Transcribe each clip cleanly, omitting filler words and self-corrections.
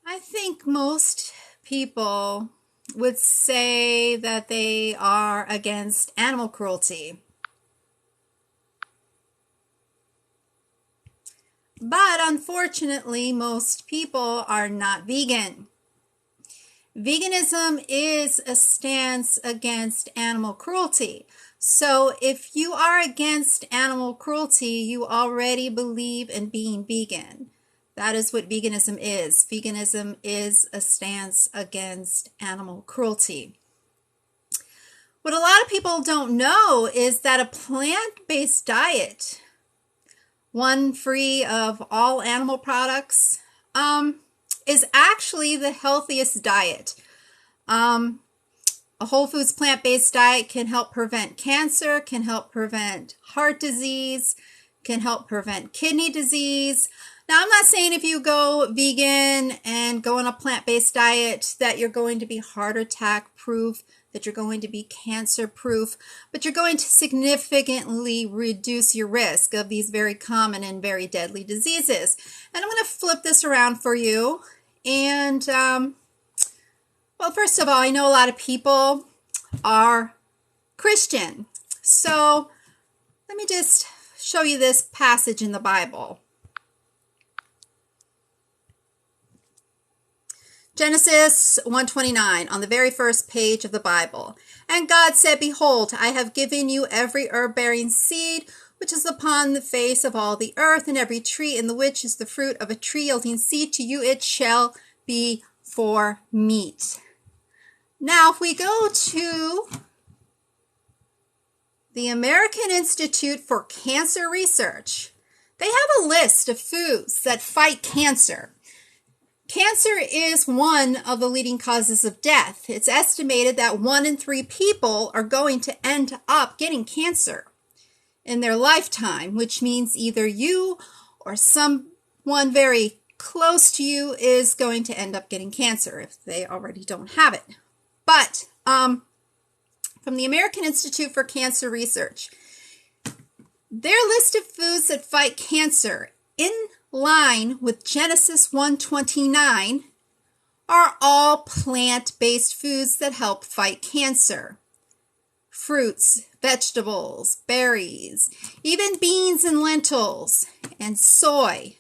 I think most people would say that they are against animal cruelty. But unfortunately, most people are not vegan. Veganism is a stance against animal cruelty. So if you are against animal cruelty, you already believe in being vegan. That is what veganism is. Veganism is a stance against animal cruelty. What a lot of people don't know is that a plant-based diet, one free of all animal products, is actually the healthiest diet. A whole foods plant-based diet can help prevent cancer, can help prevent heart disease, can help prevent kidney disease. Now, I'm not saying if you go vegan and go on a plant-based diet that you're going to be heart attack proof, that you're going to be cancer proof, but you're going to significantly reduce your risk of these very common and very deadly diseases. And I'm going to flip this around for you. And, well, first of all, I know a lot of people are Christian. So let me just show you this passage in the Bible. Genesis 1:29, on the very first page of the Bible. And God said, Behold, I have given you every herb-bearing seed which is upon the face of all the earth, and every tree in the which is the fruit of a tree yielding seed, to you it shall be for meat. Now, if we go to the American Institute for Cancer Research, they have a list of foods that fight cancer. Cancer is one of the leading causes of death. It's estimated that 1 in 3 people are going to end up getting cancer in their lifetime, which means either you or someone very close to you is going to end up getting cancer if they already don't have it. But from the American Institute for Cancer Research, their list of foods that fight cancer in line with Genesis 1:29 are all plant-based foods that help fight cancer. Fruits, vegetables, berries, even beans and lentils, and soy.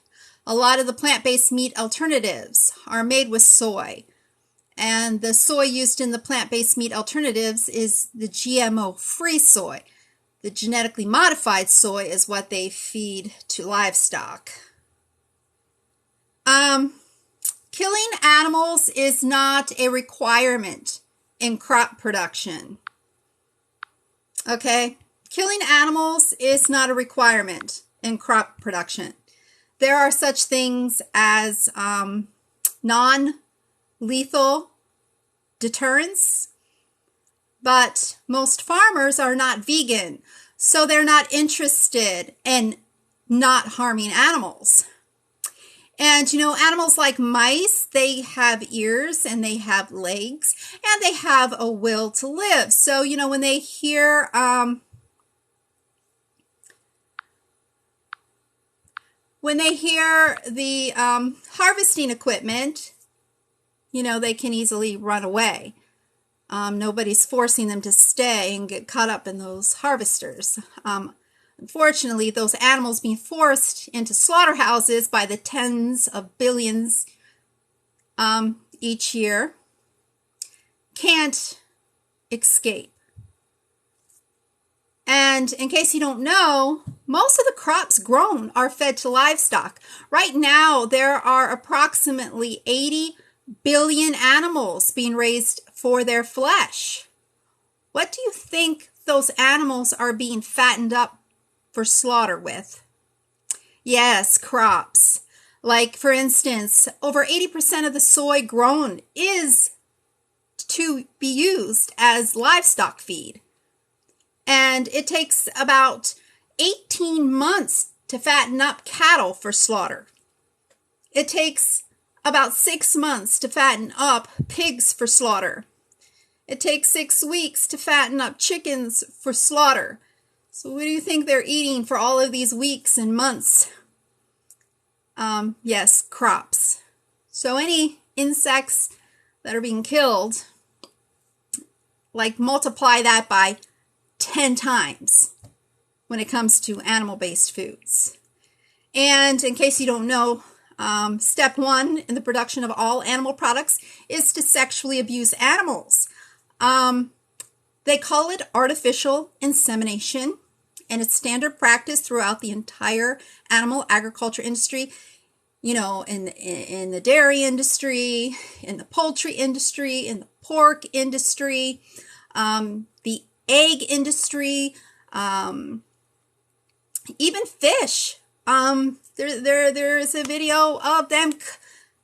A lot of the plant-based meat alternatives are made with soy. And the soy used in the plant-based meat alternatives is the GMO-free soy. The genetically modified soy is what they feed to livestock. Killing animals is not a requirement in crop production. Okay? Killing animals is not a requirement in crop production. There are such things as non-lethal deterrents, but most farmers are not vegan, so they're not interested in not harming animals. And, animals like mice, they have ears and they have legs and they have a will to live. So, when they hear the harvesting equipment, they can easily run away. Nobody's forcing them to stay and get caught up in those harvesters. Unfortunately, those animals being forced into slaughterhouses by the tens of billions each year can't escape. And in case you don't know, most of the crops grown are fed to livestock. Right now, there are approximately 80 billion animals being raised for their flesh. What do you think those animals are being fattened up for slaughter with? Yes, crops. Like, for instance, over 80% of the soy grown is to be used as livestock feed. And it takes about 18 months to fatten up cattle for slaughter. It takes about 6 months to fatten up pigs for slaughter. It takes 6 weeks to fatten up chickens for slaughter. So what do you think they're eating for all of these weeks and months? Yes, crops. So any insects that are being killed, like multiply that by 10 times when it comes to animal-based foods. And in case you don't know, step 1 in the production of all animal products is to sexually abuse animals. They call it artificial insemination, and it's standard practice throughout the entire animal agriculture industry. You know, in the dairy industry, in the poultry industry, in the pork industry, the egg industry, even fish. There is a video of them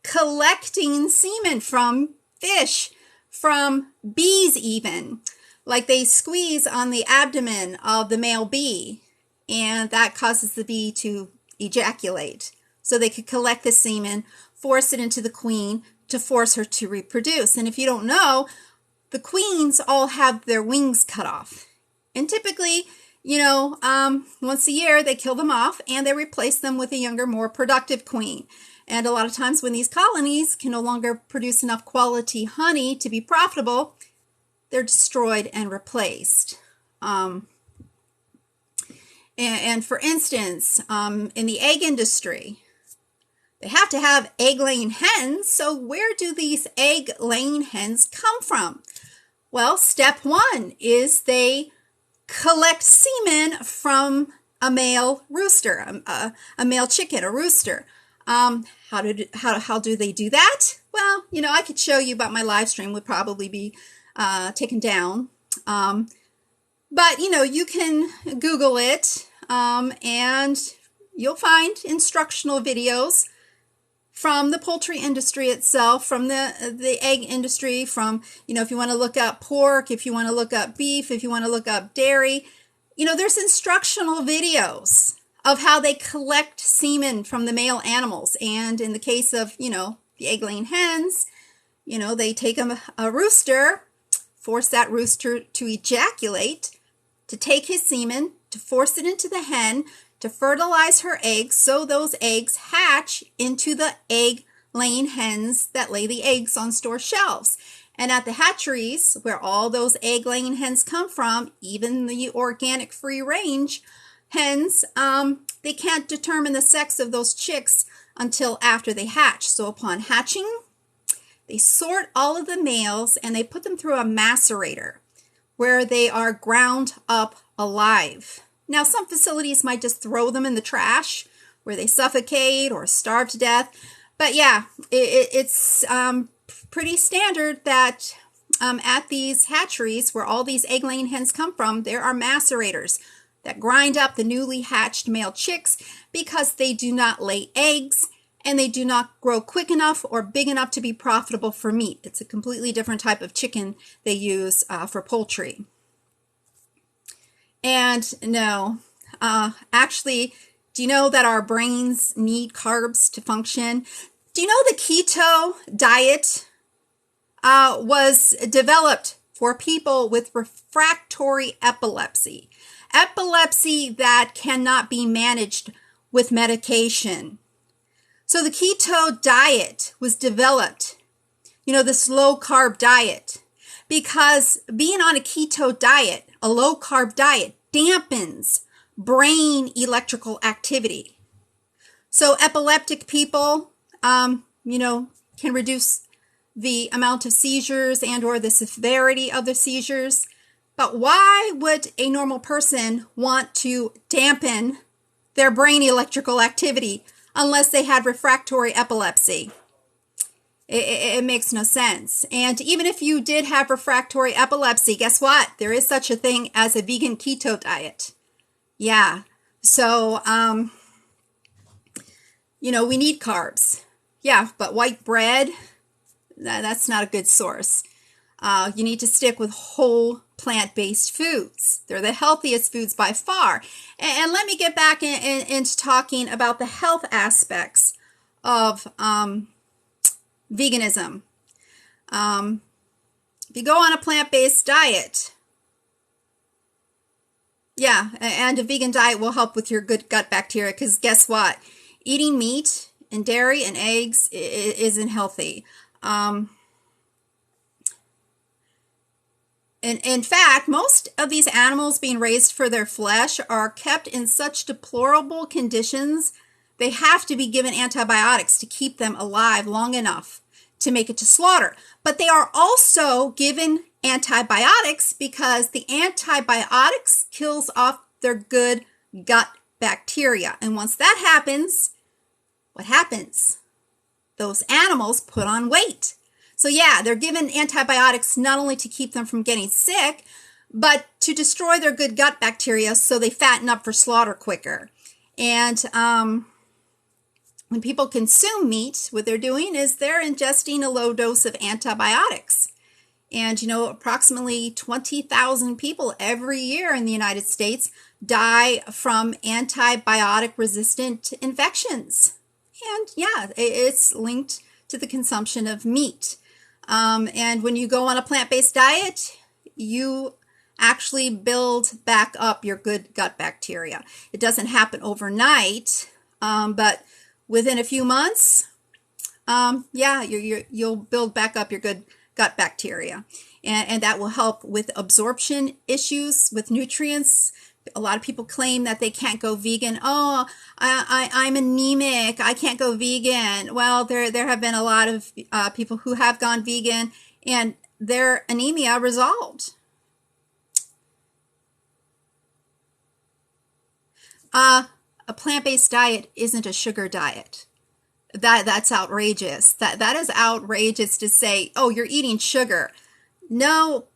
collecting semen from fish, from bees even. Like they squeeze on the abdomen of the male bee, and that causes the bee to ejaculate. So they could collect the semen, force it into the queen to force her to reproduce. And if you don't know, the queens all have their wings cut off. And typically, you know, once a year they kill them off and they replace them with a younger, more productive queen. And a lot of times when these colonies can no longer produce enough quality honey to be profitable, they're destroyed and replaced. And for instance, in the egg industry, they have to have egg-laying hens. So where do these egg-laying hens come from? Well, step 1 is they collect semen from a male rooster, a male chicken, a rooster. How do they do that? Well, you know, I could show you, but my live stream would probably be taken down. But, you know, you can Google it, and you'll find instructional videos from the poultry industry itself, from the egg industry, from, you know, if you want to look up pork, if you want to look up beef, if you want to look up dairy, you know, there's instructional videos of how they collect semen from the male animals. And in the case of, you know, the egg-laying hens, you know, they take a rooster, force that rooster to ejaculate, to take his semen, to force it into the hen, to fertilize her eggs so those eggs hatch into the egg-laying hens that lay the eggs on store shelves. And at the hatcheries, where all those egg-laying hens come from, even the organic free-range hens, they can't determine the sex of those chicks until after they hatch. So upon hatching, they sort all of the males and they put them through a macerator where they are ground up alive. Now, some facilities might just throw them in the trash where they suffocate or starve to death. But yeah, it's pretty standard that at these hatcheries where all these egg-laying hens come from, there are macerators that grind up the newly hatched male chicks because they do not lay eggs and they do not grow quick enough or big enough to be profitable for meat. It's a completely different type of chicken they use for poultry. And no, actually, do you know that our brains need carbs to function? Do you know the keto diet was developed for people with refractory epilepsy? Epilepsy that cannot be managed with medication. So the keto diet was developed, you know, this low carb diet, because being on a keto diet, a low carb diet, dampens brain electrical activity. So epileptic people, you know, can reduce the amount of seizures and or the severity of the seizures. But why would a normal person want to dampen their brain electrical activity unless they had refractory epilepsy? It makes no sense. And even if you did have refractory epilepsy, guess what? There is such a thing as a vegan keto diet. Yeah. So, you know, we need carbs. Yeah, but white bread, that's not a good source. You need to stick with whole plant-based foods. They're the healthiest foods by far. And let me get back into talking about the health aspects of veganism. If you go on a plant-based diet, yeah, and a vegan diet will help with your good gut bacteria, because guess what? Eating meat and dairy and eggs isn't healthy. In fact, most of these animals being raised for their flesh are kept in such deplorable conditions, they have to be given antibiotics to keep them alive long enough to make it to slaughter. But they are also given antibiotics because the antibiotics kills off their good gut bacteria. And once that happens, what happens? Those animals put on weight. So yeah, they're given antibiotics not only to keep them from getting sick, but to destroy their good gut bacteria so they fatten up for slaughter quicker. And when people consume meat, what they're doing is they're ingesting a low dose of antibiotics. And, you know, approximately 20,000 people every year in the United States die from antibiotic-resistant infections. And yeah, it's linked to the consumption of meat. And when you go on a plant-based diet, you actually build back up your good gut bacteria. It doesn't happen overnight, but within a few months, yeah, you'll build back up your good gut bacteria. And that will help with absorption issues with nutrients. A lot of people claim that they can't go vegan. Oh, I'm anemic. I can't go vegan. Well, there have been a lot of people who have gone vegan and their anemia resolved. A plant-based diet isn't a sugar diet. That's outrageous. That is outrageous to say, oh, you're eating sugar. No.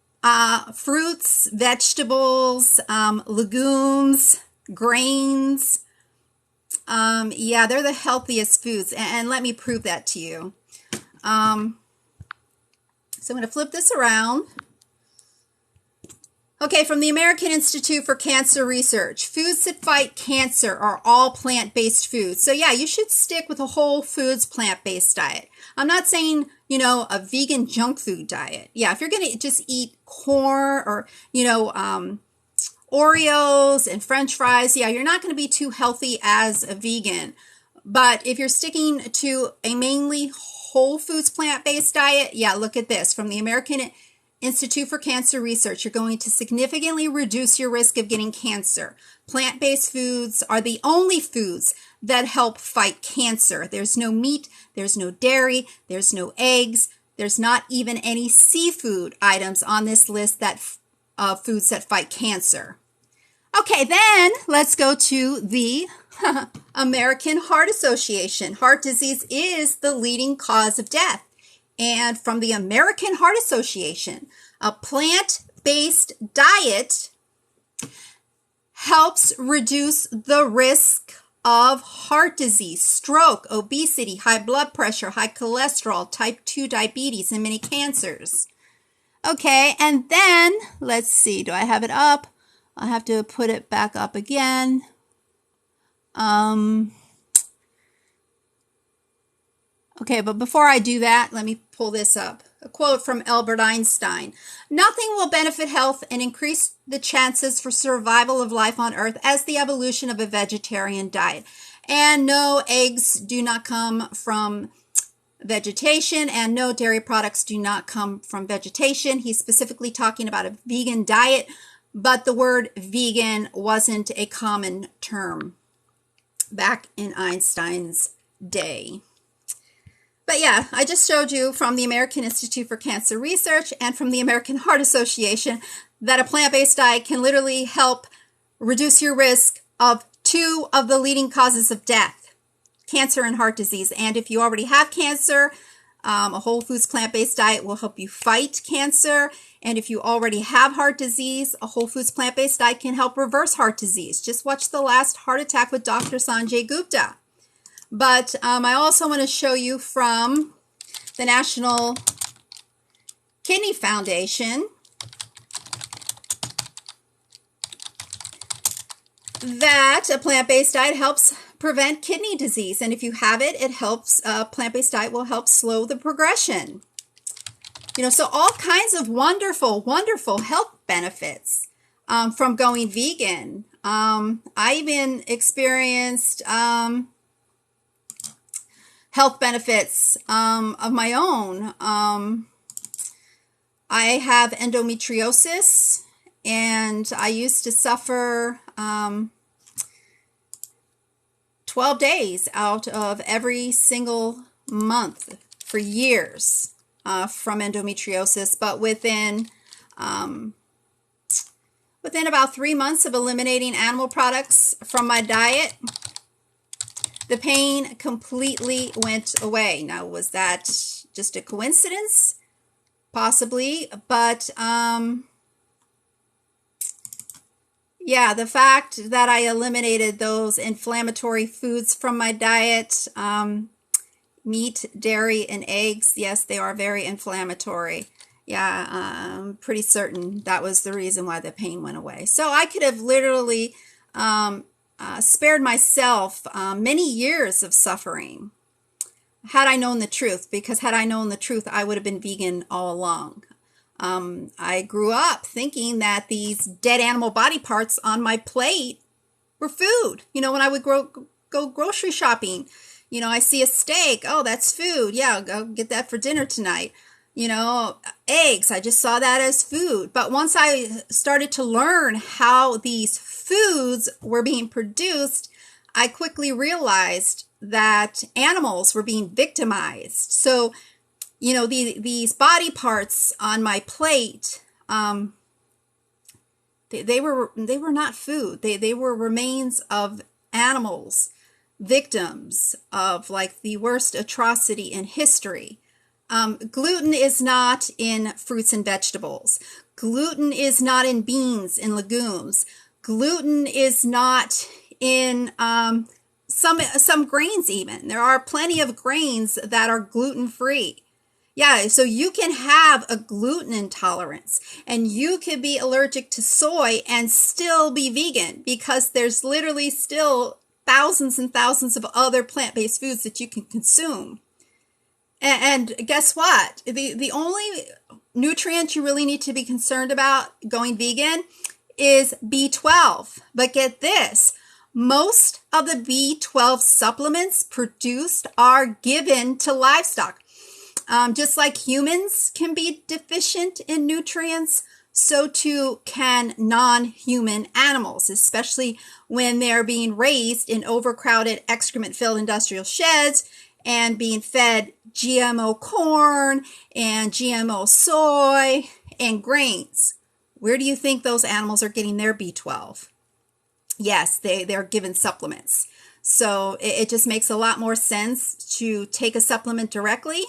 Fruits, vegetables, legumes, grains. Yeah, they're the healthiest foods. And let me prove that to you. So I'm going to flip this around. Okay, from the American Institute for Cancer Research, foods that fight cancer are all plant-based foods. So yeah, you should stick with a whole foods plant-based diet. I'm not saying, you know, a vegan junk food diet. Yeah, if you're going to just eat corn or, you know, Oreos and French fries, yeah, you're not going to be too healthy as a vegan. But if you're sticking to a mainly whole foods plant-based diet, yeah, look at this. From the American Institute for Cancer Research, you're going to significantly reduce your risk of getting cancer. Plant-based foods are the only foods that help fight cancer. There's no meat, there's no dairy, there's no eggs, there's not even any seafood items on this list that foods that fight cancer. Okay, then let's go to the American Heart Association. Heart disease is the leading cause of death. And from the American Heart Association, a plant-based diet helps reduce the risk of heart disease, stroke, obesity, high blood pressure, high cholesterol, type 2 diabetes, and many cancers. Okay, and then, let's see, do I have it up? I have to put it back up again. Okay, but before I do that, let me pull this up. A quote from Albert Einstein. Nothing will benefit health and increase the chances for survival of life on Earth as the evolution of a vegetarian diet. And no, eggs do not come from vegetation, and no, dairy products do not come from vegetation. He's specifically talking about a vegan diet, but the word vegan wasn't a common term back in Einstein's day. But yeah, I just showed you from the American Institute for Cancer Research and from the American Heart Association that a plant-based diet can literally help reduce your risk of 2 of the leading causes of death, cancer and heart disease. And if you already have cancer, a whole foods plant-based diet will help you fight cancer. And if you already have heart disease, a whole foods plant-based diet can help reverse heart disease. Just watch the last heart attack with Dr. Sanjay Gupta. But I also want to show you from the National Kidney Foundation that a plant-based diet helps prevent kidney disease. And if you have it, it helps, a plant-based diet will help slow the progression. You know, so all kinds of wonderful, wonderful health benefits from going vegan. I even experienced health benefits of my own. I have endometriosis, and I used to suffer 12 days out of every single month for years from endometriosis, but within about 3 months of eliminating animal products from my diet, the pain completely went away. Now, was that just a coincidence? Possibly, but yeah, the fact that I eliminated those inflammatory foods from my diet, meat, dairy, and eggs, yes, they are very inflammatory. Yeah, I'm pretty certain that was the reason why the pain went away. So I could have literally spared myself many years of suffering had I known the truth, because had I known the truth, I would have been vegan all along. I grew up thinking that these dead animal body parts on my plate were food. You know, when I would go grocery shopping, you know, I see a steak. Oh, that's food. Yeah, I'll get that for dinner tonight. You know, eggs, I just saw that as food. But once I started to learn how these foods were being produced, I quickly realized that animals were being victimized. So, you know, these body parts on my plate, they were not food. They were remains of animals, victims of like the worst atrocity in history. Gluten is not in fruits and vegetables. Gluten is not in beans and legumes. Gluten is not in some grains even. There are plenty of grains that are gluten-free. Yeah, so you can have a gluten intolerance, and you can be allergic to soy and still be vegan, because there's literally still thousands and thousands of other plant-based foods that you can consume. And guess what? The only nutrient you really need to be concerned about going vegan is B12. But get this, most of the B12 supplements produced are given to livestock. Just like humans can be deficient in nutrients, so too can non-human animals, especially when they're being raised in overcrowded, excrement-filled industrial sheds and being fed GMO corn and GMO soy and grains. Where do you think those animals are getting their B12? Yes, they're given supplements. So it just makes a lot more sense to take a supplement directly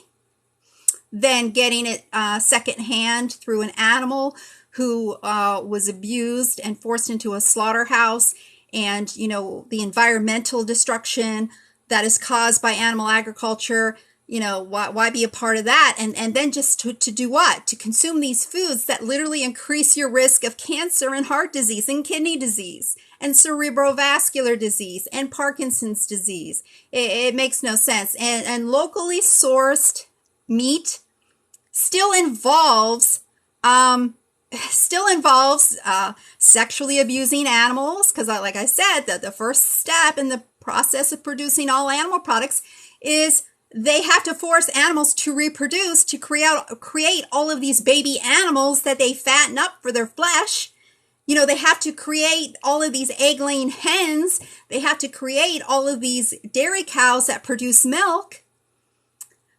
than getting it secondhand through an animal who was abused and forced into a slaughterhouse, and, you know, the environmental destruction that is caused by animal agriculture. You know, why be a part of that? And then just to do what? To consume these foods that literally increase your risk of cancer and heart disease and kidney disease and cerebrovascular disease and Parkinson's disease. It makes no sense. And locally sourced meat still involves sexually abusing animals, because like I said, the first step in the process of producing all animal products is they have to force animals to reproduce, to create all of these baby animals that they fatten up for their flesh. You know, they have to create all of these egg-laying hens. They have to create all of these dairy cows that produce milk.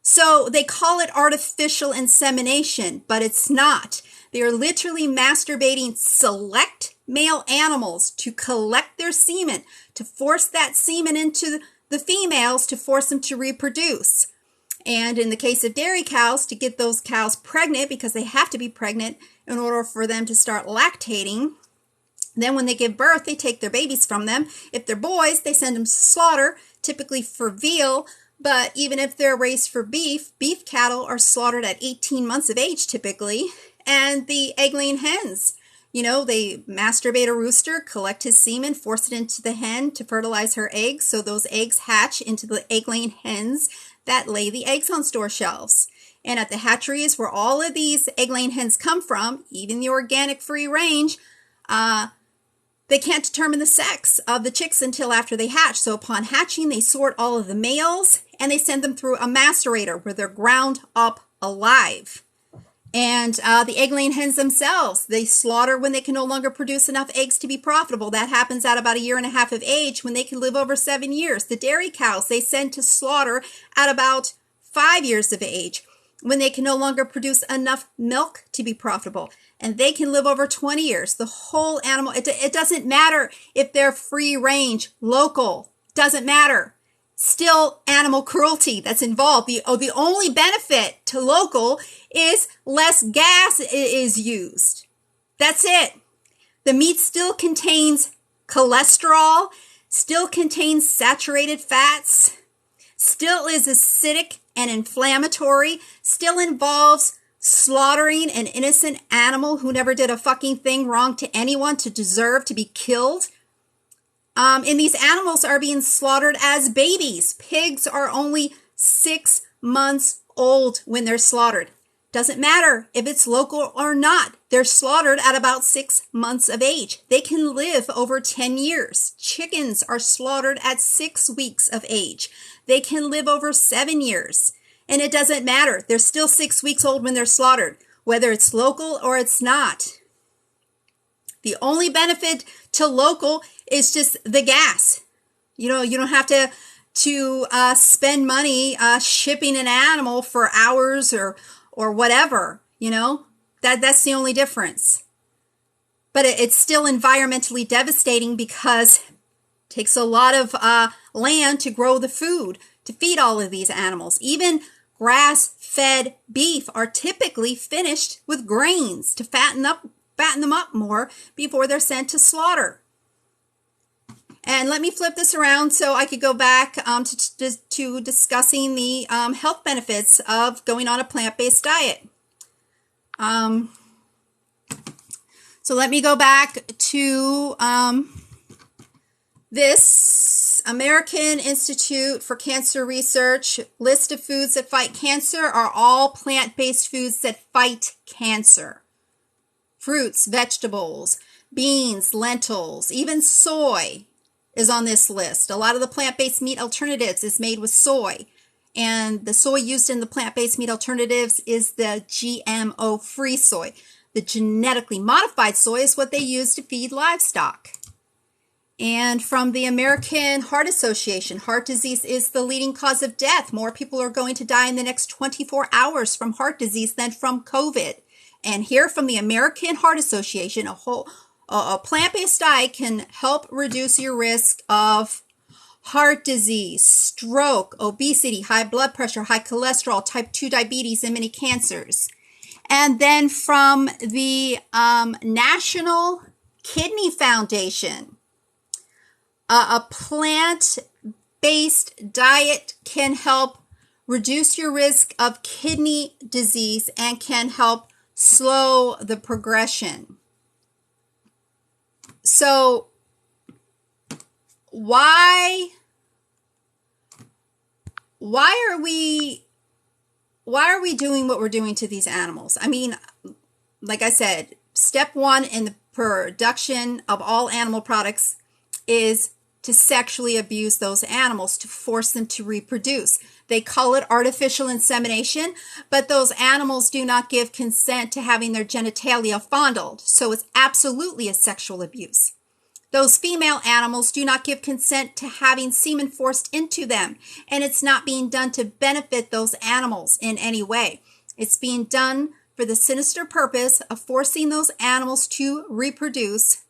So they call it artificial insemination, but it's not. They are literally masturbating select male animals to collect their semen, to force that semen into the females, to force them to reproduce. And in the case of dairy cows, to get those cows pregnant, because they have to be pregnant in order for them to start lactating. Then when they give birth, they take their babies from them. If they're boys, they send them to slaughter, typically for veal. But even if they're raised for beef cattle are slaughtered at 18 months of age typically. And the egg-laying hens, you know, they masturbate a rooster, collect his semen, force it into the hen to fertilize her eggs. So those eggs hatch into the egg-laying hens that lay the eggs on store shelves. And at the hatcheries where all of these egg-laying hens come from, even the organic free range, They can't determine the sex of the chicks until after they hatch. So upon hatching, they sort all of the males and they send them through a macerator where they're ground up alive. And the egg-laying hens themselves, they slaughter when they can no longer produce enough eggs to be profitable. That happens at about 1.5 years of age when they can live over 7 years. The dairy cows, they send to slaughter at about 5 years of age when they can no longer produce enough milk to be profitable. And they can live over 20 years. The whole animal, it doesn't matter if they're free range, local, doesn't matter. Still animal cruelty that's involved. The only benefit to local is less gas is used. That's it. The meat still contains cholesterol, still contains saturated fats, still is acidic and inflammatory, still involves slaughtering an innocent animal who never did a fucking thing wrong to anyone to deserve to be killed. And these animals are being slaughtered as babies. Pigs are only 6 months old when they're slaughtered. Doesn't matter if it's local or not. They're slaughtered at about 6 months of age. They can live over 10 years. Chickens are slaughtered at 6 weeks of age. They can live over 7 years. And it doesn't matter. They're still 6 weeks old when they're slaughtered, whether it's local or it's not. The only benefit to local is just the gas. You don't have to spend money shipping an animal for hours or whatever. That's the only difference. But it's still environmentally devastating because it takes a lot of land to grow the food to feed all of these animals. Even grass-fed beef are typically finished with grains to fatten them up more before they're sent to slaughter. And let me flip this around so I could go back to discussing the health benefits of going on a plant-based diet. So let me go back to this American Institute for Cancer Research list of foods that fight cancer are all plant-based foods that fight cancer. Fruits, vegetables, beans, lentils, even soy is on this list. A lot of the plant-based meat alternatives is made with soy. And the soy used in the plant-based meat alternatives is the GMO-free soy. The genetically modified soy is what they use to feed livestock. And from the American Heart Association, heart disease is the leading cause of death. More people are going to die in the next 24 hours from heart disease than from COVID. And here from the American Heart Association, a plant-based diet can help reduce your risk of heart disease, stroke, obesity, high blood pressure, high cholesterol, type 2 diabetes, and many cancers. And then from the National Kidney Foundation, a plant-based diet can help reduce your risk of kidney disease and can help slow the progression. So why are we doing what we're doing to these animals? I mean, like I said, step one in the production of all animal products is to sexually abuse those animals, to force them to reproduce. They call it artificial insemination, but those animals do not give consent to having their genitalia fondled, so it's absolutely a sexual abuse. Those female animals do not give consent to having semen forced into them, and it's not being done to benefit those animals in any way. It's being done for the sinister purpose of forcing those animals to reproduce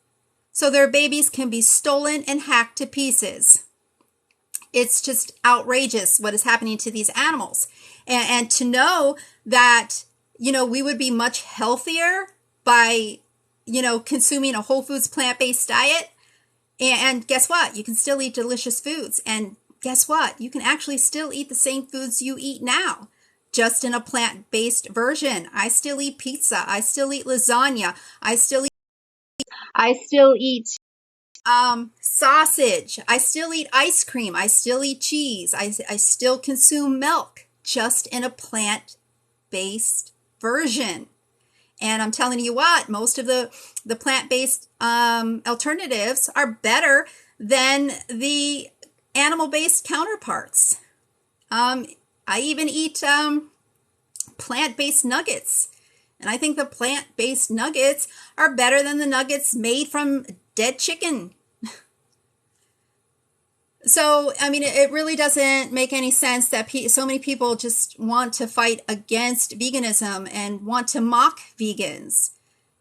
so their babies can be stolen and hacked to pieces. It's just outrageous what is happening to these animals. And to know that, we would be much healthier by, consuming a whole foods plant-based diet. And guess what? You can still eat delicious foods. And guess what? You can actually still eat the same foods you eat now, just in a plant-based version. I still eat pizza. I still eat lasagna. I still eat sausage. I still eat ice cream. I still eat cheese. I still consume milk, just in a plant-based version. And I'm telling you what, most of the plant-based alternatives are better than the animal-based counterparts. I even eat plant-based nuggets. And I think the plant-based nuggets are better than the nuggets made from dead chicken. So, I mean, it really doesn't make any sense that so many people just want to fight against veganism and want to mock vegans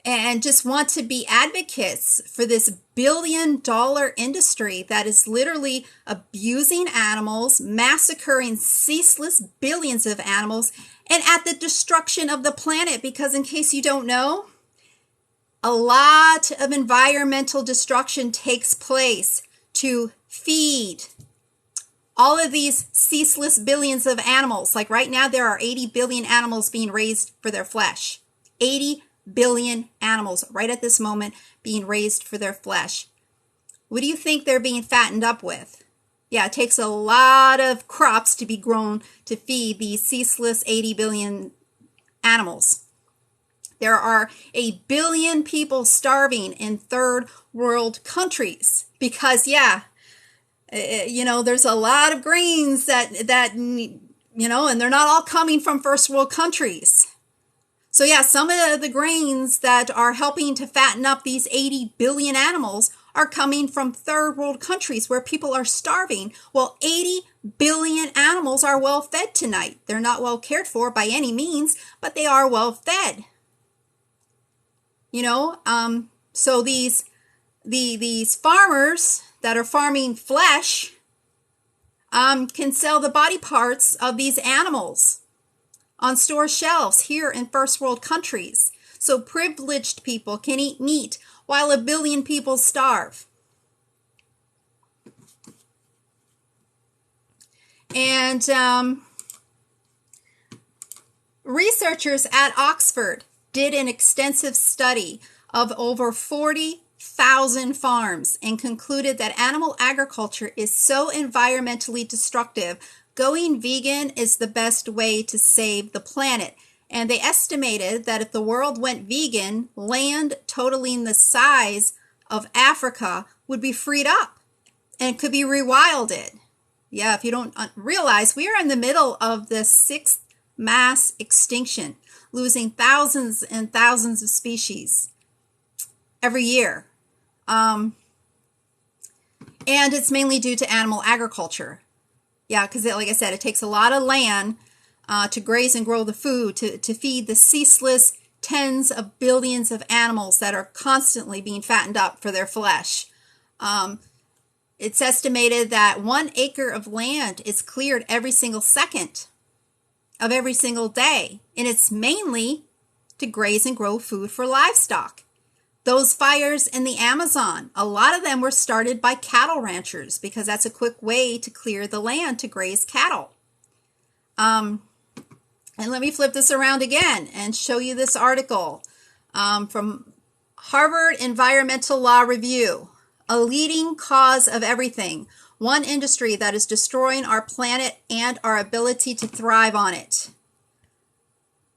and just want to be advocates for this billion-dollar industry that is literally abusing animals, massacring ceaseless billions of animals, and at the destruction of the planet. Because in case you don't know, a lot of environmental destruction takes place to feed all of these ceaseless billions of animals. Like right now, there are 80 billion animals being raised for their flesh. 80 billion animals right at this moment being raised for their flesh. What do you think they're being fattened up with? Yeah, it takes a lot of crops to be grown to feed these ceaseless 80 billion animals. There are 1 billion people starving in third world countries because, there's a lot of grains that and they're not all coming from first world countries. So some of the grains that are helping to fatten up these 80 billion animals are coming from third world countries where people are starving. Well, 80 billion animals are well fed tonight. They're not well cared for by any means, but they are well fed. So these farmers that are farming flesh can sell the body parts of these animals on store shelves here in first world countries. So privileged people can eat meat while 1 billion people starve. And researchers at Oxford did an extensive study of over 40,000 farms and concluded that animal agriculture is so environmentally destructive, going vegan is the best way to save the planet. And they estimated that if the world went vegan, land totaling the size of Africa would be freed up and could be rewilded. Yeah, if you don't realize, we are in the middle of the 6th mass extinction, losing thousands and thousands of species every year. And it's mainly due to animal agriculture. Yeah, because like I said, it takes a lot of land to graze and grow the food, to feed the ceaseless tens of billions of animals that are constantly being fattened up for their flesh. It's estimated that 1 acre of land is cleared every single second of every single day, and it's mainly to graze and grow food for livestock. Those fires in the Amazon, a lot of them were started by cattle ranchers because that's a quick way to clear the land to graze cattle. And let me flip this around again and show you this article from Harvard Environmental Law Review. A leading cause of everything. One industry that is destroying our planet and our ability to thrive on it.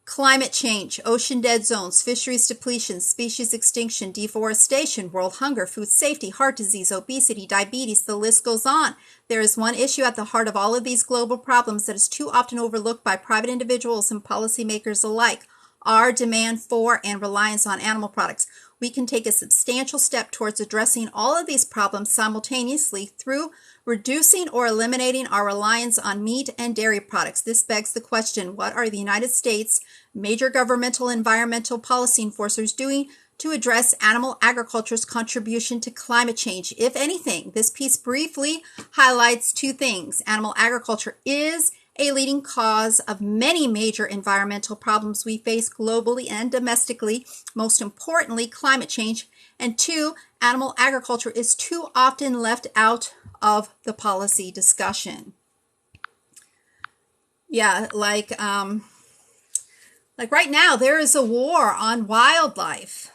Climate change, ocean dead zones, fisheries depletion, species extinction, deforestation, world hunger, food safety, heart disease, obesity, diabetes, the list goes on. There is one issue at the heart of all of these global problems that is too often overlooked by private individuals and policymakers alike: our demand for and reliance on animal products. We can take a substantial step towards addressing all of these problems simultaneously through reducing or eliminating our reliance on meat and dairy products. This begs the question, what are the United States major governmental environmental policy enforcers doing to address animal agriculture's contribution to climate change, if anything? This piece briefly highlights 2 things. Animal agriculture is a leading cause of many major environmental problems we face globally and domestically, most importantly, climate change. And 2, animal agriculture is too often left out of the policy discussion. Yeah, like right now, there is a war on wildlife.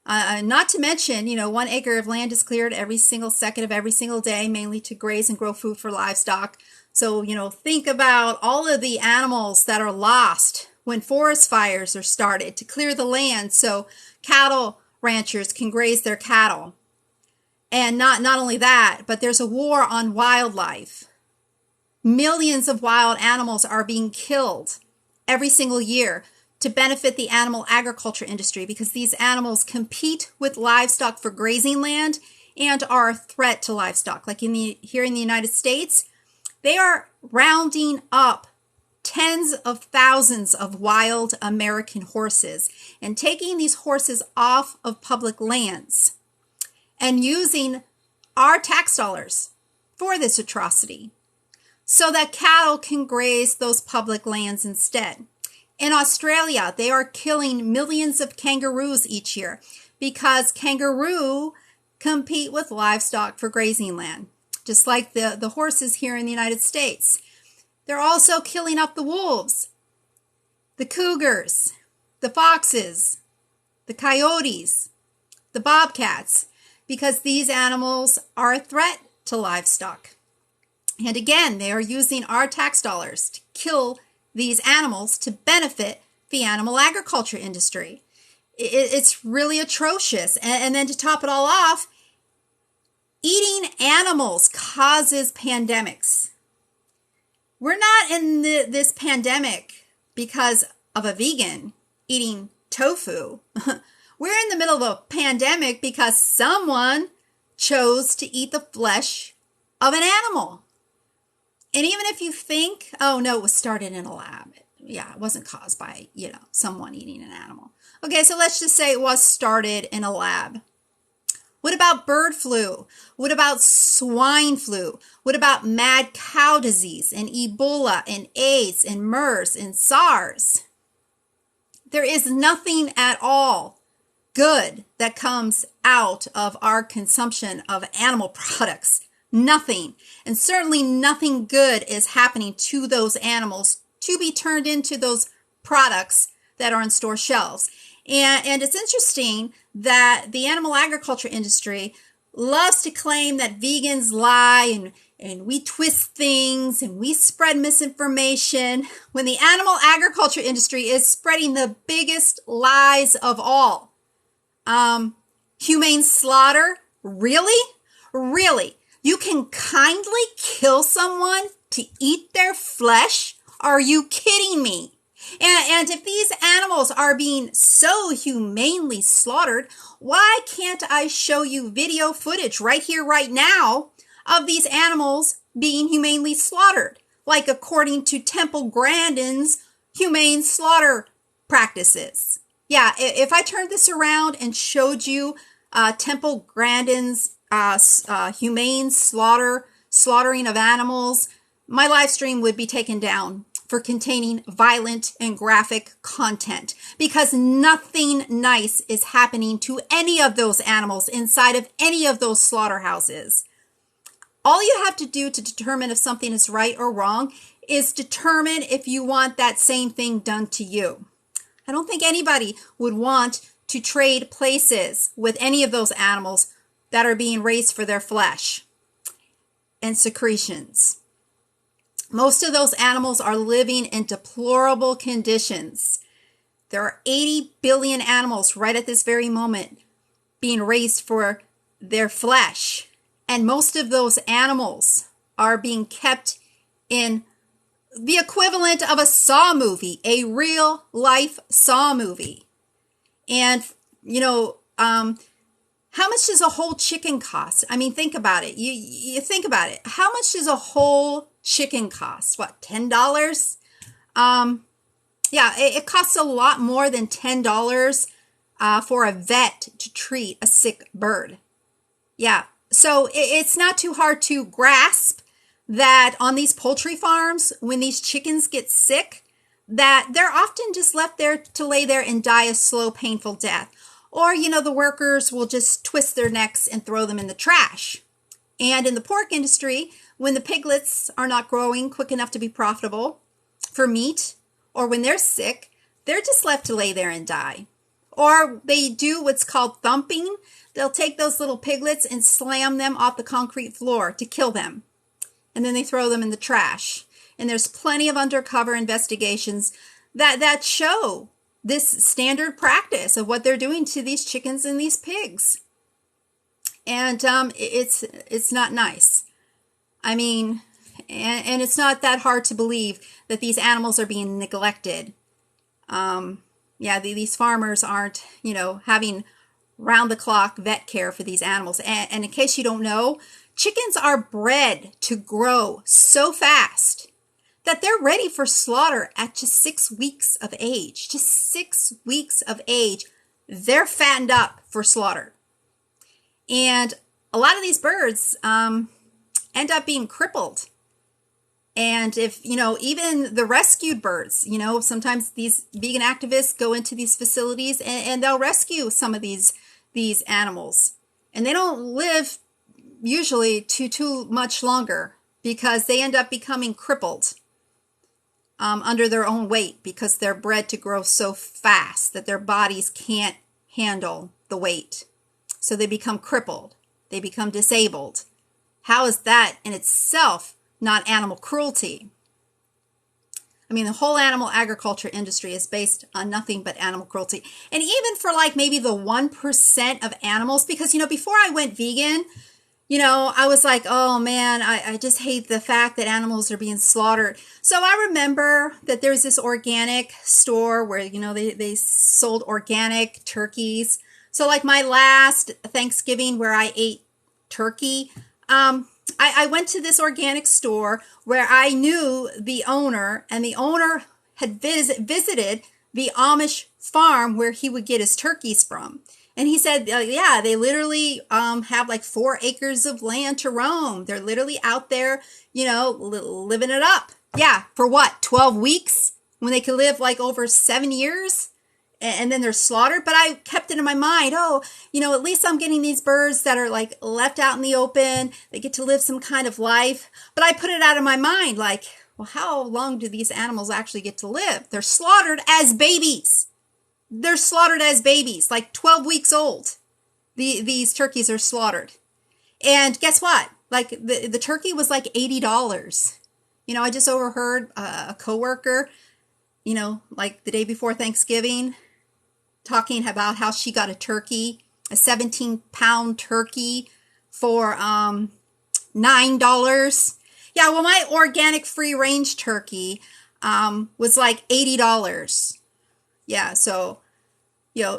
Not to mention, 1 acre of land is cleared every single second of every single day, mainly to graze and grow food for livestock. So, think about all of the animals that are lost when forest fires are started to clear the land so cattle ranchers can graze their cattle. And not only that, but there's a war on wildlife. Millions of wild animals are being killed every single year to benefit the animal agriculture industry because these animals compete with livestock for grazing land and are a threat to livestock. Like here in the United States, they are rounding up tens of thousands of wild American horses and taking these horses off of public lands and using our tax dollars for this atrocity so that cattle can graze those public lands instead. In Australia, they are killing millions of kangaroos each year because kangaroo compete with livestock for grazing land, just like the horses here in the United States. They're also killing up the wolves, the cougars, the foxes, the coyotes, the bobcats, because these animals are a threat to livestock. And again, they are using our tax dollars to kill these animals to benefit the animal agriculture industry. It's really atrocious. And then to top it all off, eating animals causes pandemics. We're not in this pandemic because of a vegan eating tofu. We're in the middle of a pandemic because someone chose to eat the flesh of an animal. And even if you think, oh no, it was started in a lab. Yeah, it wasn't caused by, someone eating an animal. Okay, so let's just say it was started in a lab. What about bird flu? What about swine flu? What about mad cow disease and Ebola and AIDS and MERS and SARS? There is nothing at all good that comes out of our consumption of animal products. Nothing. And certainly nothing good is happening to those animals to be turned into those products that are on store shelves. And it's interesting that the animal agriculture industry loves to claim that vegans lie and we twist things and we spread misinformation when the animal agriculture industry is spreading the biggest lies of all. Humane slaughter? Really? Really? You can kindly kill someone to eat their flesh? Are you kidding me? And if these animals are being so humanely slaughtered, why can't I show you video footage right here, right now, of these animals being humanely slaughtered? Like according to Temple Grandin's humane slaughter practices. Yeah, if I turned this around and showed you Temple Grandin's humane slaughtering of animals, my live stream would be taken down for containing violent and graphic content because nothing nice is happening to any of those animals inside of any of those slaughterhouses. All you have to do to determine if something is right or wrong is determine if you want that same thing done to you. I don't think anybody would want to trade places with any of those animals that are being raised for their flesh and secretions. Most of those animals are living in deplorable conditions. There are 80 billion animals right at this very moment being raised for their flesh. And most of those animals are being kept in the equivalent of a Saw movie, a real life Saw movie. And, how much does a whole chicken cost? I mean, think about it. You think about it. How much does a whole chicken cost? What, $10? Yeah, it costs a lot more than $10 for a vet to treat a sick bird. Yeah, so it's not too hard to grasp that on these poultry farms, when these chickens get sick, that they're often just left there to lay there and die a slow, painful death. Or, the workers will just twist their necks and throw them in the trash. And in the pork industry, when the piglets are not growing quick enough to be profitable for meat, or when they're sick, they're just left to lay there and die. Or they do what's called thumping. They'll take those little piglets and slam them off the concrete floor to kill them. And then they throw them in the trash. And there's plenty of undercover investigations that show this standard practice of what they're doing to these chickens and these pigs. And it's not nice. I mean, and it's not that hard to believe that these animals are being neglected. Yeah, these farmers aren't, having round-the-clock vet care for these animals. And in case you don't know, chickens are bred to grow so fast that they're ready for slaughter at just 6 weeks of age. Just 6 weeks of age, they're fattened up for slaughter. And a lot of these birds end up being crippled. And if, even the rescued birds, sometimes these vegan activists go into these facilities and they'll rescue some of these animals. And they don't live usually too much longer because they end up becoming crippled under their own weight because they're bred to grow so fast that their bodies can't handle the weight. So they become crippled. They become disabled. How is that in itself not animal cruelty? I mean, the whole animal agriculture industry is based on nothing but animal cruelty. And even for like maybe the 1% of animals, because, before I went vegan, I was like, oh man, I just hate the fact that animals are being slaughtered. So I remember that there was this organic store where, they sold organic turkeys. So like my last Thanksgiving where I ate turkey, I went to this organic store where I knew the owner, and the owner had visited the Amish farm where he would get his turkeys from. And he said, yeah, they literally have like 4 acres of land to roam. They're literally out there, living it up. Yeah, for what, 12 weeks? When they could live like over 7 years? And then they're slaughtered. But I kept it in my mind, at least I'm getting these birds that are like left out in the open. They get to live some kind of life. But I put it out of my mind, like, well, how long do these animals actually get to live? They're slaughtered as babies. They're slaughtered as babies, like 12 weeks old. These turkeys are slaughtered. And guess what? Like the turkey was like $80. I just overheard a coworker, like the day before Thanksgiving, talking about how she got a 17-pound turkey for $9. Yeah, well, my organic free-range turkey was like $80. Yeah, so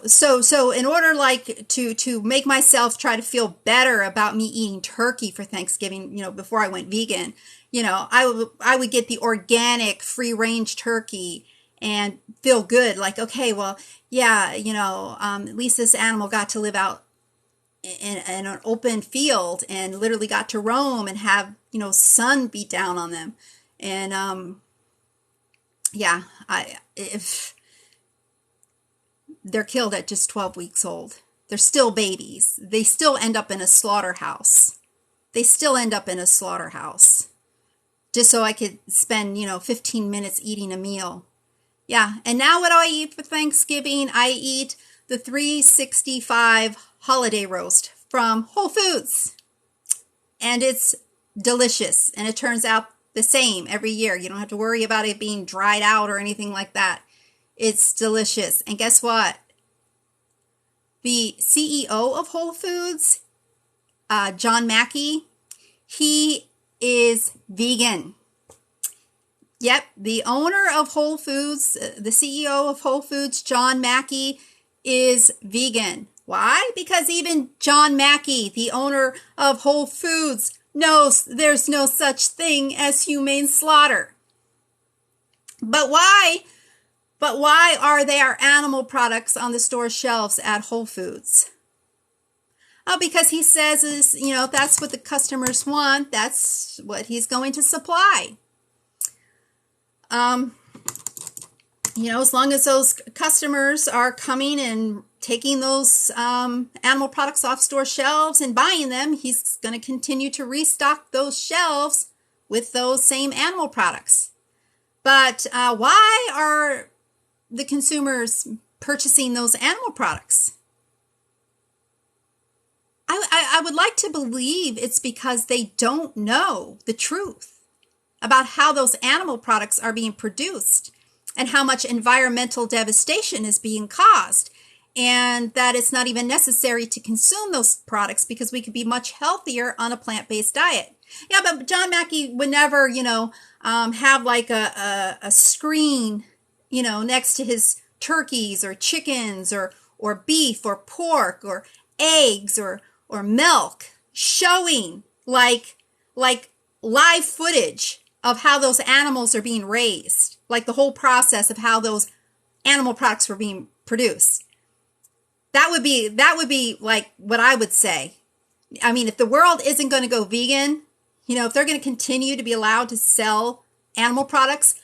so in order like to make myself try to feel better about me eating turkey for Thanksgiving, before I went vegan, I would get the organic free-range turkey and feel good, like, okay, well, yeah, at least this animal got to live out in an open field and literally got to roam and have, sun beat down on them. And yeah, if they're killed at just 12 weeks old, they're still babies. They still end up in a slaughterhouse. Just so I could spend, 15 minutes eating a meal. Yeah, and now what do I eat for Thanksgiving? I eat the 365 holiday roast from Whole Foods. And it's delicious, and it turns out the same every year. You don't have to worry about it being dried out or anything like that. It's delicious. And guess what? The CEO of Whole Foods, John Mackey, he is vegan. Yep, the owner of Whole Foods, the CEO of Whole Foods, John Mackey, is vegan. Why? Because even John Mackey, the owner of Whole Foods, knows there's no such thing as humane slaughter. But why are there animal products on the store shelves at Whole Foods? Oh, because he says that's what the customers want. That's what he's going to supply. As long as those customers are coming and taking those animal products off store shelves and buying them, he's going to continue to restock those shelves with those same animal products. But why are the consumers purchasing those animal products? I would like to believe it's because they don't know the truth about how those animal products are being produced. and how much environmental devastation is being caused, and that it's not even necessary to consume those products because we could be much healthier on a plant-based diet. Yeah, but John Mackey would never, have like a screen, next to his turkeys or chickens or beef or pork or eggs or milk, showing like live footage of how those animals are being raised, like the whole process of how those animal products were being produced. That would be like what I would say. I mean, if the world isn't going to go vegan, if they're going to continue to be allowed to sell animal products,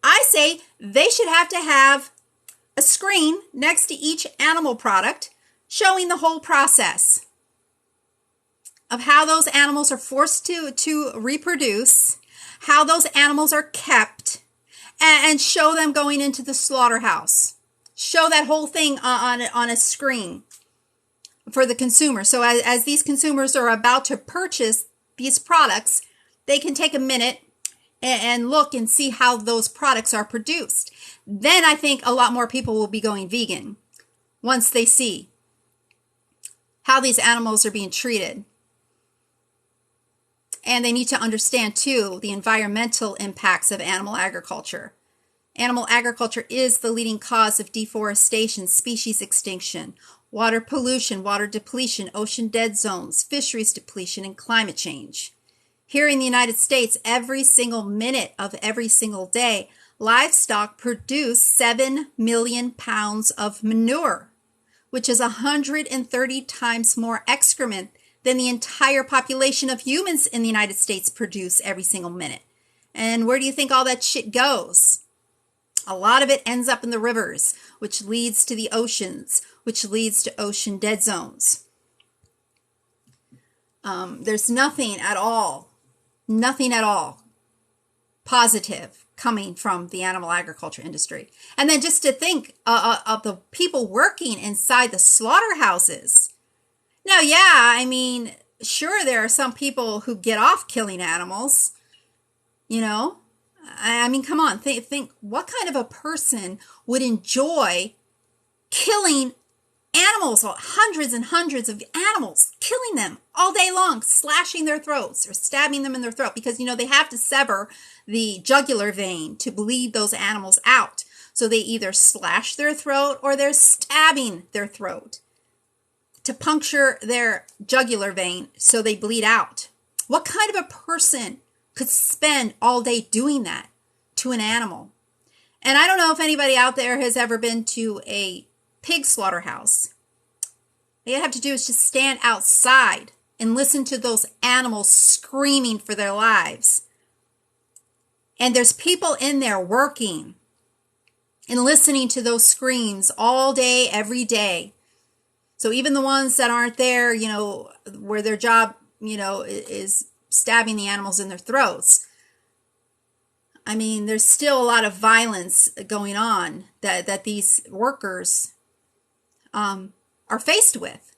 I say they should have to have a screen next to each animal product showing the whole process of how those animals are forced to reproduce, how those animals are kept, and show them going into the slaughterhouse. Show that whole thing on a screen for the consumer. So as these consumers are about to purchase these products, they can take a minute and look and see how those products are produced. Then I think a lot more people will be going vegan once they see how these animals are being treated. And they need to understand, too, the environmental impacts of animal agriculture. Animal agriculture is the leading cause of deforestation, species extinction, water pollution, water depletion, ocean dead zones, fisheries depletion, and climate change. Here in the United States, every single minute of every single day, livestock produce 7 million pounds of manure, which is 130 times more excrement than the entire population of humans in the United States produce every single minute. And where do you think all that shit goes? A lot of it ends up in the rivers, which leads to the oceans, which leads to ocean dead zones. There's nothing at all positive coming from the animal agriculture industry. And then just to think of the people working inside the slaughterhouses. Now, yeah, I mean, sure, there are some people who get off killing animals, I mean, come on, think what kind of a person would enjoy killing animals, or hundreds and hundreds of animals, killing them all day long, slashing their throats or stabbing them in their throat because, they have to sever the jugular vein to bleed those animals out. So they either slash their throat or they're stabbing their throat to puncture their jugular vein so they bleed out. What kind of a person could spend all day doing that to an animal? And I don't know if anybody out there has ever been to a pig slaughterhouse. All you have to do is just stand outside and listen to those animals screaming for their lives. And there's people in there working and listening to those screams all day, every day. So even the ones that aren't there, where their job, is stabbing the animals in their throats. I mean, there's still a lot of violence going on that these workers are faced with.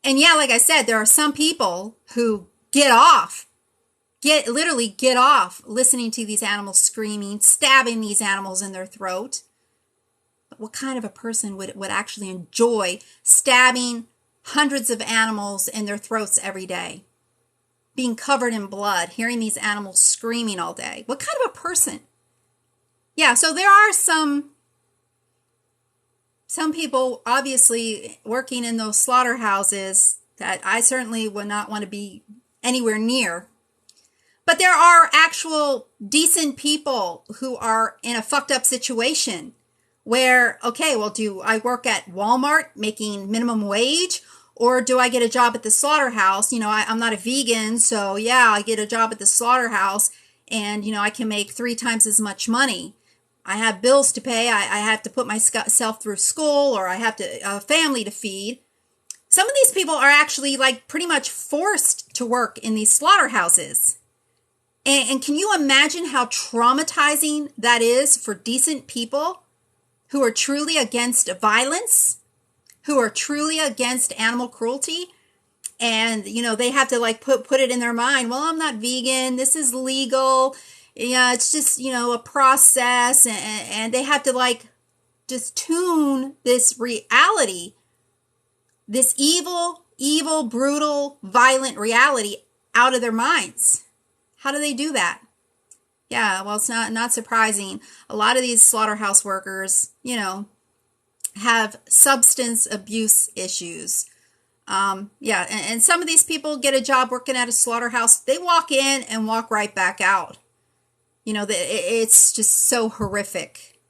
And yeah, like I said, there are some people who literally get off listening to these animals screaming, stabbing these animals in their throat. But what kind of a person would actually enjoy stabbing hundreds of animals in their throats every day? Being covered in blood, hearing these animals screaming all day. What kind of a person? Yeah, so there are some people obviously working in those slaughterhouses that I certainly would not want to be anywhere near. But there are actual decent people who are in a fucked up situation where, okay, well, do I work at Walmart making minimum wage? Or do I get a job at the slaughterhouse? I'm not a vegan, so yeah, I get a job at the slaughterhouse and, I can make 3 times as much money. I have bills to pay. I have to put myself through school, or I have a family to feed. Some of these people are actually pretty much forced to work in these slaughterhouses. And can you imagine how traumatizing that is for decent people who are truly against violence, who are truly against animal cruelty? And, they have to put it in their mind, well, I'm not vegan. This is legal. Yeah, it's just, a process, and they have to like just tune this reality, this evil, brutal, violent reality out of their minds. How do they do that? Yeah, well, it's not surprising. A lot of these slaughterhouse workers, have substance abuse issues. Yeah, and some of these people get a job working at a slaughterhouse. They walk in and walk right back out. It's just so horrific.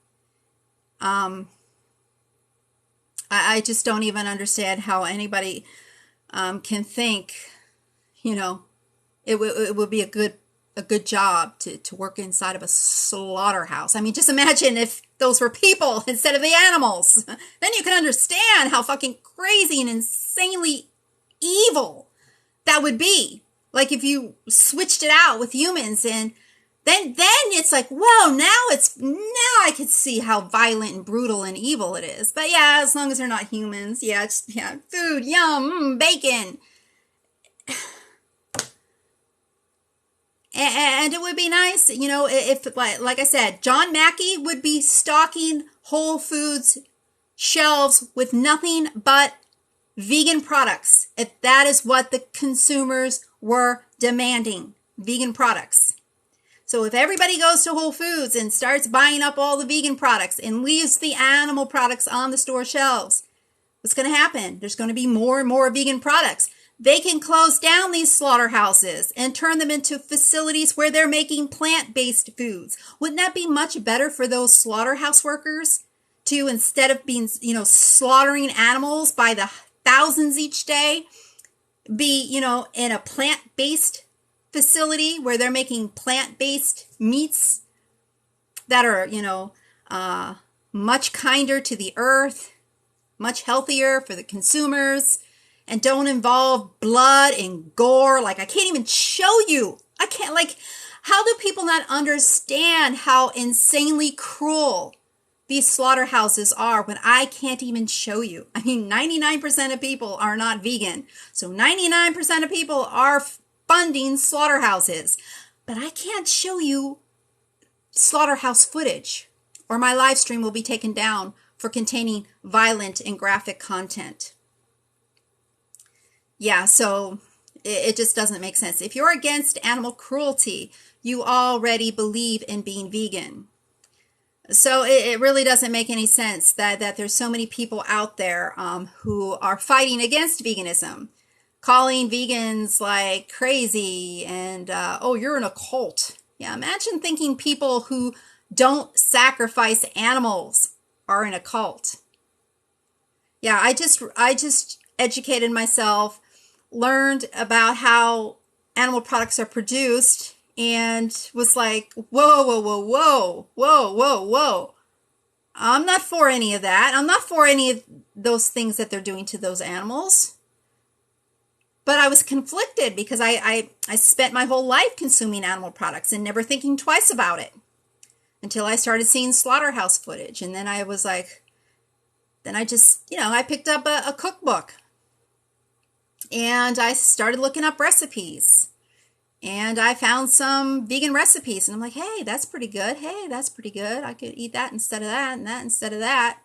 I just don't even understand how anybody can think, it would be a good job to work inside of a slaughterhouse. I mean, just imagine if those were people instead of the animals. Then you can understand how fucking crazy and insanely evil that would be. Like if you switched it out with humans, and then it's like, whoa, now I could see how violent and brutal and evil it is. But yeah, as long as they're not humans, food, yum, bacon. And it would be nice, if, like I said, John Mackey would be stocking Whole Foods shelves with nothing but vegan products, if that is what the consumers were demanding, vegan products. So if everybody goes to Whole Foods and starts buying up all the vegan products and leaves the animal products on the store shelves, what's going to happen? There's going to be more and more vegan products. They can close down these slaughterhouses and turn them into facilities where they're making plant-based foods. Wouldn't that be much better for those slaughterhouse workers to, instead of being, slaughtering animals by the thousands each day, be, in a plant-based facility where they're making plant-based meats that are, much kinder to the earth, much healthier for the consumers, and don't involve blood and gore. Like, I can't even show you. How do people not understand how insanely cruel these slaughterhouses are when I can't even show you? I mean, 99% of people are not vegan. So 99% of people are funding slaughterhouses. But I can't show you slaughterhouse footage, or my live stream will be taken down for containing violent and graphic content. Yeah, so it just doesn't make sense. If you're against animal cruelty, you already believe in being vegan. So it really doesn't make any sense that there's so many people out there who are fighting against veganism, calling vegans like crazy and, oh, you're in a cult. Yeah, imagine thinking people who don't sacrifice animals are in a cult. Yeah, I just educated myself, learned about how animal products are produced, and was like, whoa. I'm not for any of that. I'm not for any of those things that they're doing to those animals. But I was conflicted because I spent my whole life consuming animal products and never thinking twice about it until I started seeing slaughterhouse footage. And then I was like, then I just, I picked up a cookbook and I started looking up recipes. And I found some vegan recipes, and I'm like, hey, that's pretty good. Hey, that's pretty good. I could eat that instead of that and that instead of that.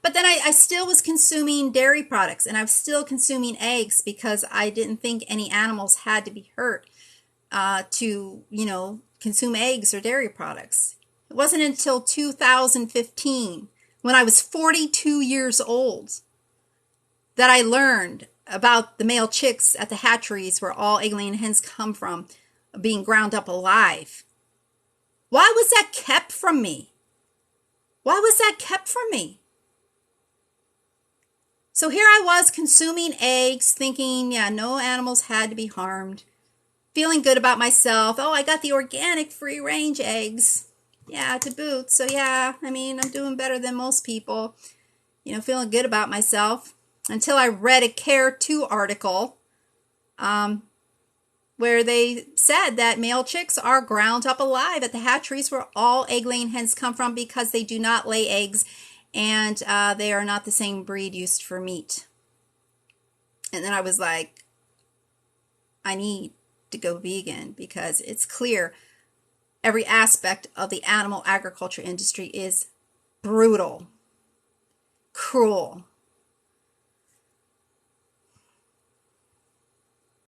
But then I still was consuming dairy products, and I was still consuming eggs because I didn't think any animals had to be hurt to, consume eggs or dairy products. It wasn't until 2015, when I was 42 years old, that I learned about the male chicks at the hatcheries where all egg-laying hens come from being ground up alive. Why was that kept from me? Why was that kept from me? So here I was consuming eggs, thinking, yeah, no animals had to be harmed, feeling good about myself. Oh, I got the organic free-range eggs. Yeah, to boot. So yeah, I mean, I'm doing better than most people. Feeling good about myself. Until I read a Care 2 article where they said that male chicks are ground up alive at the hatcheries where all egg-laying hens come from because they do not lay eggs and they are not the same breed used for meat. And then I was like, I need to go vegan because it's clear every aspect of the animal agriculture industry is brutal, cruel,